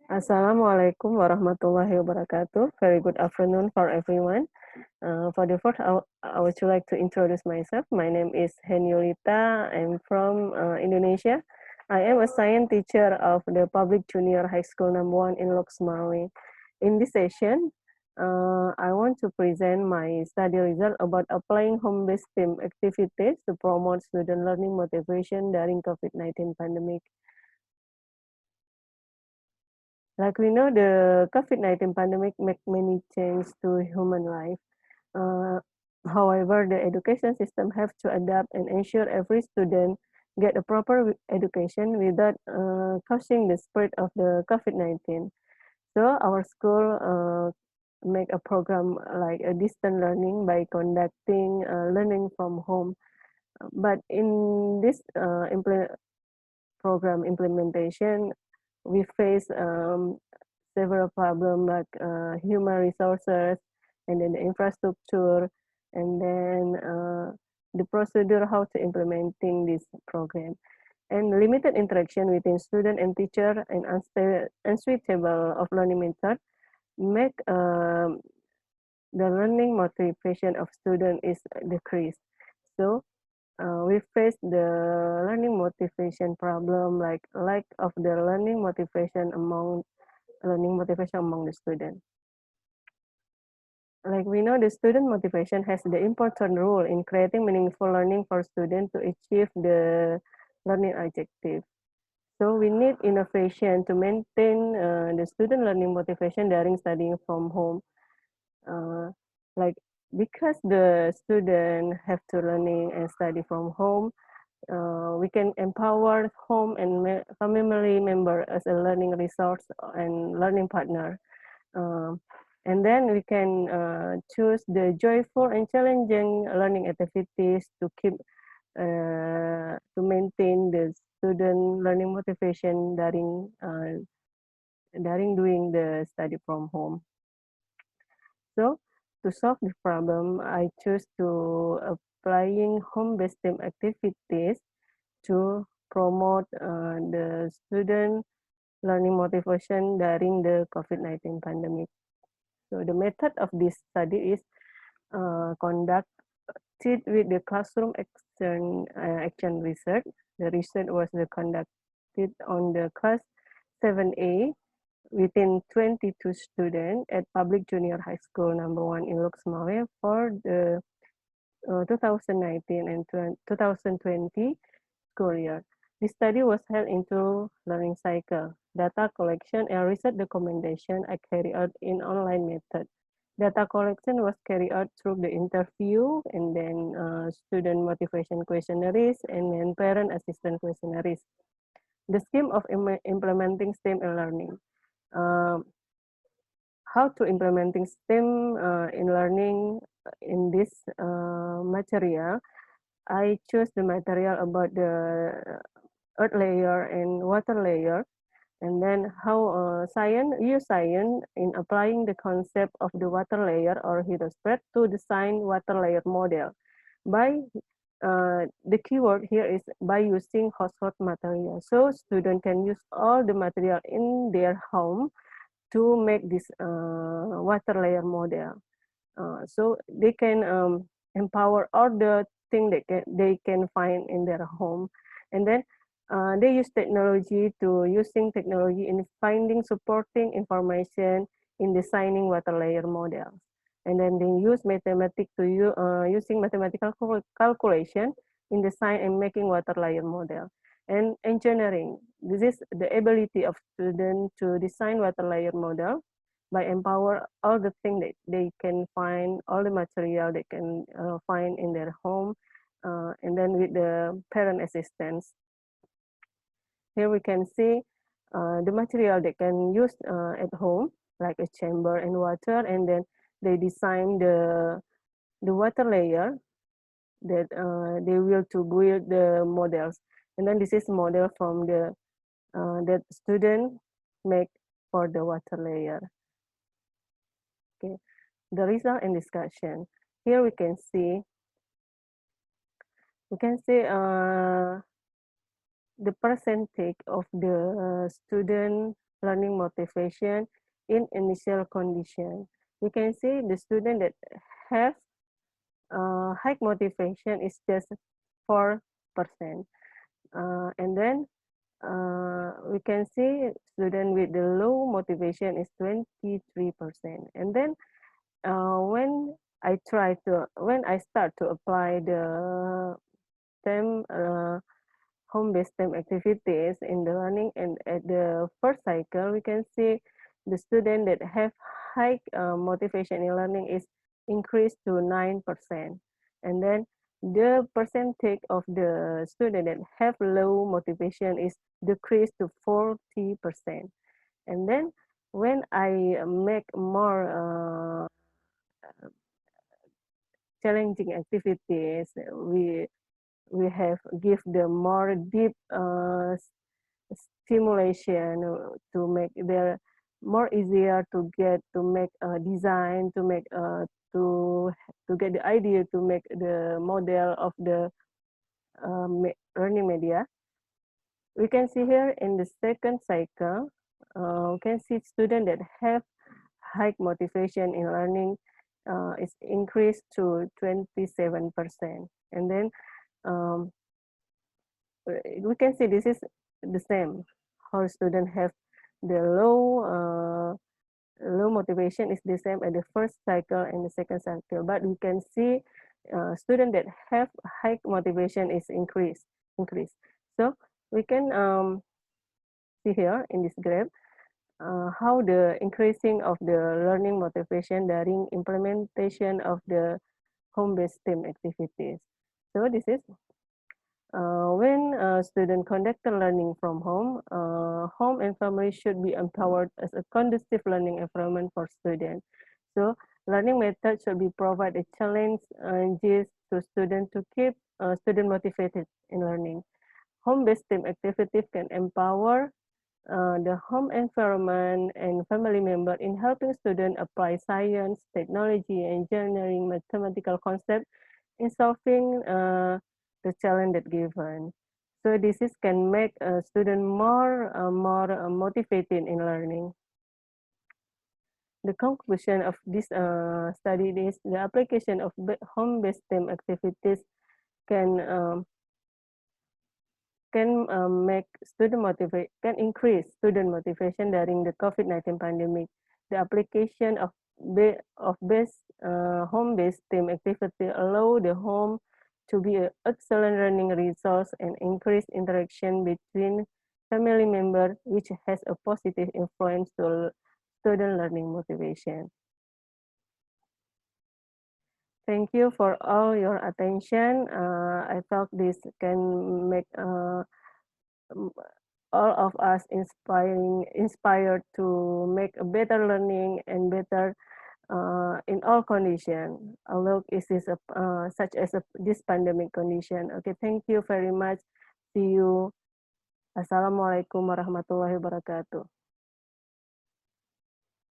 Assalamualaikum warahmatullahi wabarakatuh. Very good afternoon for everyone. For the first, I would like to introduce myself. My name is Heniolita. I'm from Indonesia. I am a science teacher of the Public Junior High School number 1 in Loksmawe. In this session, I want to present my study result about applying home-based STEM activities to promote student learning motivation during COVID-19 pandemic. Like we know, the COVID-19 pandemic make many changes to human life. Uh, However, the education system have to adapt and ensure every student get a proper education without causing the spread of the COVID-19. So our school make a program like a distant learning by conducting learning from home. But in this program implementation, we face several problems like human resources, and then the infrastructure, and then the procedure how to implementing this program, and limited interaction between student and teacher, and unsuitable of learning method make the learning motivation of student is decreased. So we face the learning motivation problem, like lack of the learning motivation among the student. Like we know, the student motivation has the important role in creating meaningful learning for students to achieve the learning objective. So we need innovation to maintain the student learning motivation during studying from home. Uh, like because the student have to learning and study from home, we can empower home and family member as a learning resource and learning partner. Um, and then we can choose the joyful and challenging learning activities to keep to maintain the student learning motivation during doing the study from home. So to solve the problem, I choose to applying home-based STEM activities to promote the student learning motivation during the COVID-19 pandemic. So the method of this study is conducted with the classroom action research. The research was conducted on the class 7A within 22 students at Public Junior High School number 1 in Loksmawe for the 2019 and 2020 school year. This study was held into learning cycle. Data collection and research documentation are carried out in online method. Data collection was carried out through the interview, and then student motivation questionnaires, and then parent assistant questionnaires. The scheme of implementing STEM in learning. Um, how to implementing STEM in learning in this material. I choose the material about the earth layer and water layer, and then how use science in applying the concept of the water layer or hydrospread to design water layer model. By the keyword here is by using household material. So student can use all the material in their home to make this water layer model. So they can empower all the thing they can find in their home, and then they use technology to using technology in finding supporting information in designing water layer models, and then they use mathematics to using mathematical calculation in design and making water layer model. And engineering, this is the ability of students to design water layer model by empower all the things that they can find, all the material they can find in their home, and then with the parent assistance. Here we can see the material they can use at home, like a chamber and water, and then they design the water layer that they will to build the models. And then this is model from the that student make for the water layer. Okay, the result and discussion. Here we can see the percentage of the student learning motivation in initial condition. We can see the student that have high motivation is just 4%. And then we can see student with the low motivation is 23%. And then when I start to apply the STEM home-based STEM activities in the learning, and at the first cycle, we can see the student that have high motivation in learning is increased to 9%. And then the percentage of the student that have low motivation is decreased to 40%. And then when I make more challenging activities, we have give them more deep stimulation to make their more easier to get to make a design, to make to get the idea to make the model of the learning media. We can see here in the second cycle, we can see students that have high motivation in learning is increased to 27%. And then we can see this is the same. How students have the low motivation is the same at the first cycle and the second cycle, but we can see students that have high motivation is increased. So we can see here in this graph how the increasing of the learning motivation during implementation of the home-based STEM activities. So this is when students conduct learning from home, home and family should be empowered as a conducive learning environment for students. So learning methods should be provide a challenge to students to keep students motivated in learning. Home-based STEM activities can empower the home environment and family member in helping students apply science, technology, engineering, mathematical concepts in solving the challenge that given. So this is can make a student more motivated in learning. The conclusion of this study is the application of home-based STEM activities can increase student motivation during the COVID-19 pandemic. The application of home-based STEM activity allow the home to be an excellent learning resource and increase interaction between family members, which has a positive influence to student learning motivation. Thank you for all your attention. I thought this can make all of us inspired to make a better learning and better in all conditions. Although it is such as this pandemic condition. Okay, thank you very much. See you. Assalamualaikum warahmatullahi wabarakatuh.